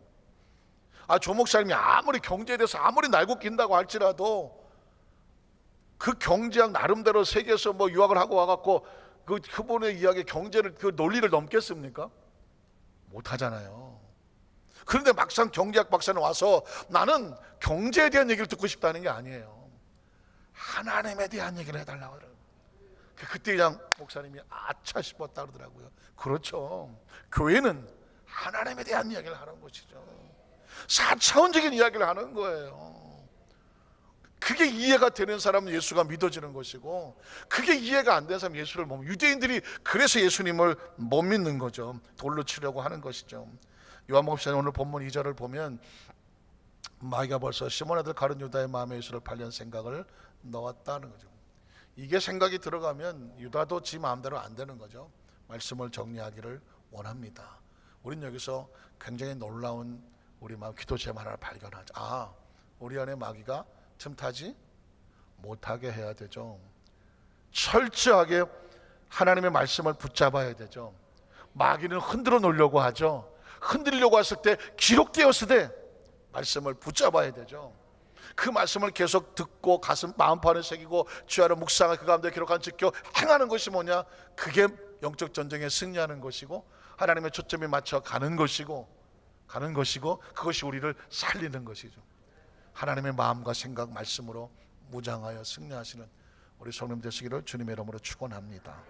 조 목사님이 아무리 경제에 대해서 아무리 날고 긴다고 할지라도 그 경제학 나름대로 세계에서 뭐 유학을 하고 와갖고 그분의 이야기 경제를 그 논리를 넘겠습니까? 못하잖아요. 그런데 막상 경제학 박사는 와서 나는 경제에 대한 얘기를 듣고 싶다는 게 아니에요. 하나님에 대한 얘기를 해달라고 그래요. 그때 그냥 목사님이 아차 싶었다 그러더라고요. 그렇죠. 교회는 하나님에 대한 이야기를 하는 것이죠. 4차원적인 이야기를 하는 거예요. 그게 이해가 되는 사람은 예수가 믿어지는 것이고, 그게 이해가 안 되는 사람은 예수를 못 믿는, 유대인들이 그래서 예수님을 못 믿는 거죠. 돌로 치려고 하는 것이죠. 요한복음 10장 오늘 본문 2절을 보면 마귀가 벌써 시몬 아들 가룟 유다의 마음에 예수를 팔려는 생각을 넣었다는 거죠. 이게 생각이 들어가면 유다도 지 마음대로 안 되는 거죠. 말씀을 정리하기를 원합니다. 우린 여기서 굉장히 놀라운 우리 마음 기도 제목 하나를 발견하죠. 우리 안에 마귀가 틈타지 못하게 해야 되죠. 철저하게 하나님의 말씀을 붙잡아야 되죠. 마귀는 흔들어 놓으려고 하죠. 흔들려고 했을 때 기록되었을 때 말씀을 붙잡아야 되죠. 그 말씀을 계속 듣고 가슴 마음판에 새기고 주야로 묵상하 그 가운데 기록한 지켜 행하는 것이 뭐냐? 그게 영적 전쟁에 승리하는 것이고 하나님의 초점이 맞춰 가는 것이고 그것이 우리를 살리는 것이죠. 하나님의 마음과 생각 말씀으로 무장하여 승리하시는 우리 성도님 되시기를 주님의 이름으로 축원합니다.